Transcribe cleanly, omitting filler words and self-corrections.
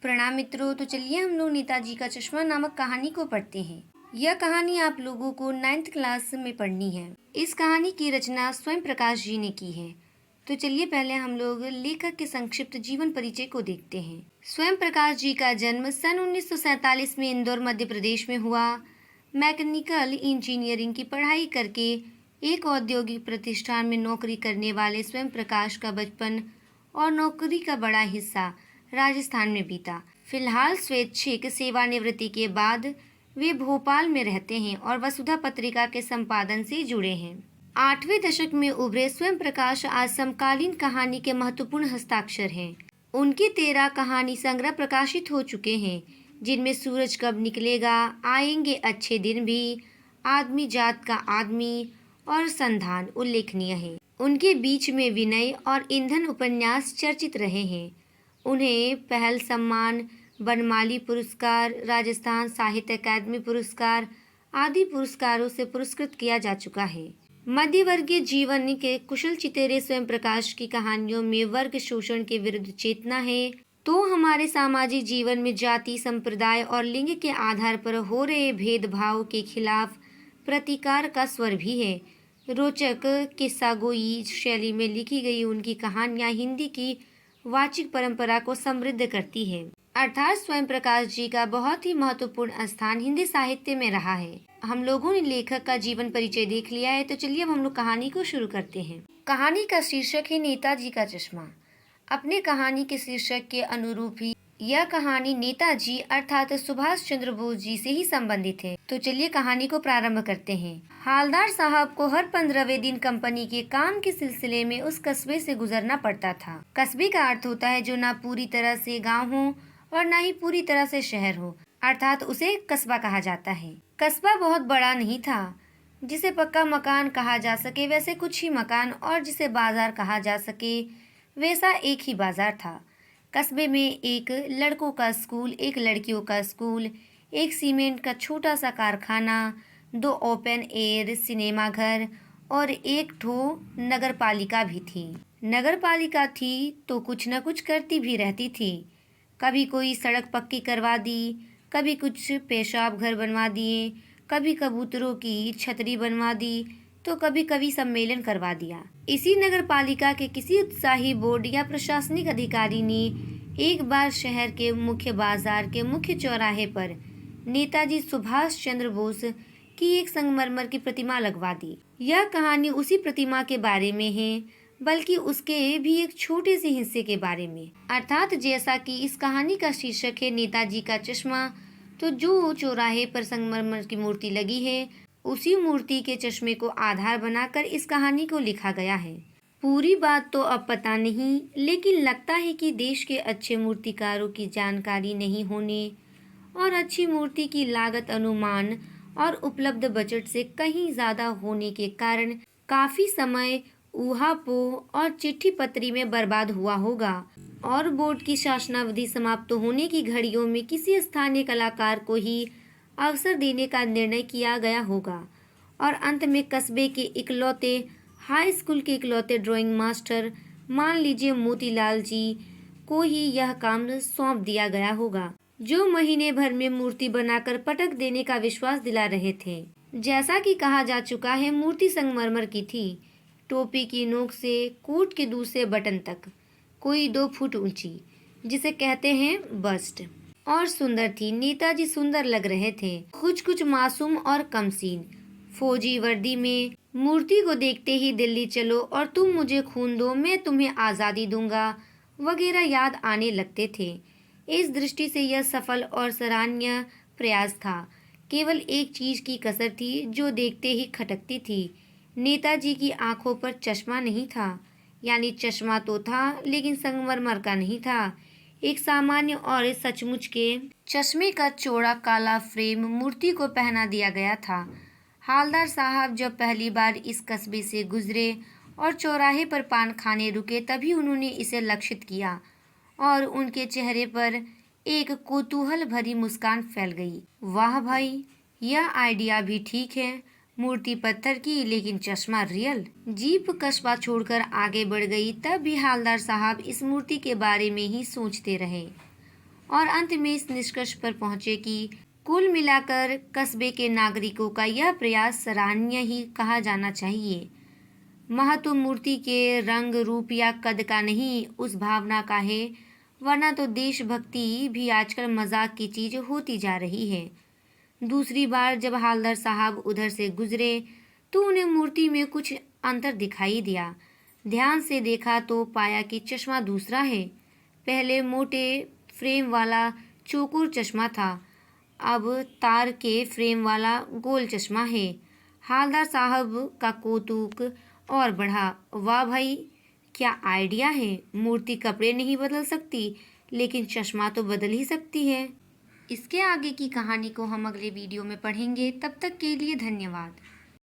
प्रणाम मित्रों। तो चलिए हम लोग नेताजी का चश्मा नामक कहानी को पढ़ते हैं। यह कहानी आप लोगों को 9th क्लास में पढ़नी है। इस कहानी की रचना स्वयं प्रकाश जी ने की है। तो चलिए पहले हम लोग लेखक के संक्षिप्त जीवन परिचय को देखते हैं। स्वयं प्रकाश जी का जन्म सन 1947 में इंदौर मध्य प्रदेश में हुआ। मैकेनिकल इंजीनियरिंग की पढ़ाई करके एक औद्योगिक प्रतिष्ठान में नौकरी करने वाले स्वयं प्रकाश का बचपन और नौकरी का बड़ा हिस्सा राजस्थान में बीता। फिलहाल स्वैच्छिक सेवानिवृत्ति के बाद वे भोपाल में रहते हैं और वसुधा पत्रिका के संपादन से जुड़े हैं। 8वें दशक में उभरे स्वयं प्रकाश आज समकालीन कहानी के महत्वपूर्ण हस्ताक्षर हैं। उनके 13 कहानी संग्रह प्रकाशित हो चुके हैं, जिनमें सूरज कब निकलेगा, आएंगे अच्छे दिन भी, आदमी जात का आदमी और संधान उल्लेखनीय है। उनके बीच में विनय और ईंधन उपन्यास चर्चित रहे हैं। उन्हें पहल सम्मान, बनमाली पुरस्कार, राजस्थान साहित्य अकादमी पुरस्कार आदि पुरस्कारों से पुरस्कृत किया जा चुका है। मध्यवर्गीय जीवन के कुशल चितेरे स्वयं प्रकाश की कहानियों में वर्ग शोषण के विरुद्ध चेतना है, तो हमारे सामाजिक जीवन में जाति, संप्रदाय और लिंग के आधार पर हो रहे भेदभाव के खिलाफ प्रतिकार का स्वर भी है। रोचक किस्सागोई शैली में लिखी गई उनकी कहानियां हिंदी की वाचिक परंपरा को समृद्ध करती है। अर्थात स्वयं प्रकाश जी का बहुत ही महत्वपूर्ण स्थान हिंदी साहित्य में रहा है। हम लोगों ने लेखक का जीवन परिचय देख लिया है, तो चलिए अब हम लोग कहानी को शुरू करते हैं। कहानी का शीर्षक है नेताजी का चश्मा। अपने कहानी के शीर्षक के अनुरूप ही यह कहानी नेताजी अर्थात सुभाष चंद्र बोस जी से ही संबंधित है। तो चलिए कहानी को प्रारंभ करते हैं। हालदार साहब को हर 15वें दिन कंपनी के काम के सिलसिले में उस कस्बे से गुजरना पड़ता था। कस्बे का अर्थ होता है जो ना पूरी तरह से गांव हो और ना ही पूरी तरह से शहर हो, अर्थात उसे कस्बा कहा जाता है। कस्बा बहुत बड़ा नहीं था, जिसे पक्का मकान कहा जा सके वैसे कुछ ही मकान, और जिसे बाजार कहा जा सके वैसा एक ही बाजार था। कस्बे में एक लड़कों का स्कूल, एक लड़कियों का स्कूल, एक सीमेंट का छोटा सा कारखाना, 2 ओपन एयर सिनेमा घर और एक ठो नगर पालिका भी थी। नगर पालिका थी तो कुछ न कुछ करती भी रहती थी। कभी कोई सड़क पक्की करवा दी, कभी कुछ पेशाब घर बनवा दिए, कभी कबूतरों की छतरी बनवा दी, तो कभी कभी सम्मेलन करवा दिया। इसी नगर पालिका के किसी उत्साही बोर्ड या प्रशासनिक अधिकारी ने एक बार शहर के मुख्य बाजार के मुख्य चौराहे पर नेताजी सुभाष चंद्र बोस की एक संगमरमर की प्रतिमा लगवा दी। यह कहानी उसी प्रतिमा के बारे में है, बल्कि उसके भी एक छोटे से हिस्से के बारे में। अर्थात जैसा कि इस कहानी का शीर्षक है नेताजी का चश्मा, तो जो चौराहे पर संगमरमर की मूर्ति लगी है, उसी मूर्ति के चश्मे को आधार बनाकर इस कहानी को लिखा गया है। पूरी बात तो अब पता नहीं, लेकिन लगता है कि देश के अच्छे मूर्तिकारों की जानकारी नहीं होने और अच्छी मूर्ति की लागत अनुमान और उपलब्ध बजट से कहीं ज्यादा होने के कारण काफी समय ऊहापोह और चिट्ठी पत्री में बर्बाद हुआ होगा, और बोर्ड की शासनावधि समाप्त होने की घड़ियों में किसी स्थानीय कलाकार को ही अवसर देने का निर्णय किया गया होगा, और अंत में कस्बे के इकलौते हाई स्कूल के इकलौते ड्राइंग मास्टर, मान लीजिए मोतीलाल जी, को ही यह काम सौंप दिया गया होगा, जो महीने भर में मूर्ति बनाकर पटक देने का विश्वास दिला रहे थे। जैसा कि कहा जा चुका है, मूर्ति संगमरमर की थी, टोपी की नोक से कोट के दूसरे बटन तक, कोई 2 फुट ऊंची, जिसे कहते हैं बस्ट, और सुंदर थी। नेताजी सुंदर लग रहे थे, कुछ मासूम और कमसीन। फौजी वर्दी में मूर्ति को देखते ही दिल्ली चलो और तुम मुझे खून दो, मैं तुम्हें आज़ादी दूंगा वगैरह याद आने लगते थे। इस दृष्टि से यह सफल और सराहनीय प्रयास था। केवल एक चीज की कसर थी जो देखते ही खटकती थी। नेताजी की आंखों पर चश्मा नहीं था, यानी चश्मा तो था लेकिन संगमरमर का नहीं था। एक सामान्य और सचमुच के चश्मे का चौड़ा काला फ्रेम मूर्ति को पहना दिया गया था। हालदार साहब जब पहली बार इस कस्बे से गुजरे और चौराहे पर पान खाने रुके, तभी उन्होंने इसे लक्षित किया और उनके चेहरे पर एक कौतूहल भरी मुस्कान फैल गई। वाह भाई, यह आइडिया भी ठीक है। मूर्ति पत्थर की लेकिन चश्मा रियल। जीप कस्बा छोड़कर आगे बढ़ गई, तब भी हालदार साहब इस मूर्ति के बारे में ही सोचते रहे। और अंत में इस निष्कर्ष पर पहुंचे कि कुल मिलाकर कस्बे के नागरिकों का यह प्रयास सराहनीय ही कहा जाना चाहिए। महत्व मूर्ति के रंग रूप या कद का नहीं, उस भावना का है, वरना तो देशभक्ति भी आजकल मजाक की चीज होती जा रही है। दूसरी बार जब हालदार साहब उधर से गुजरे तो उन्हें मूर्ति में कुछ अंतर दिखाई दिया। ध्यान से देखा तो पाया कि चश्मा दूसरा है। पहले मोटे फ्रेम वाला चौकोर चश्मा था, अब तार के फ्रेम वाला गोल चश्मा है। हालदार साहब का कौतुक और बढ़ा। वाह भाई, क्या आइडिया है। मूर्ति कपड़े नहीं बदल सकती, लेकिन चश्मा तो बदल ही सकती है। इसके आगे की कहानी को हम अगले वीडियो में पढ़ेंगे। तब तक के लिए धन्यवाद।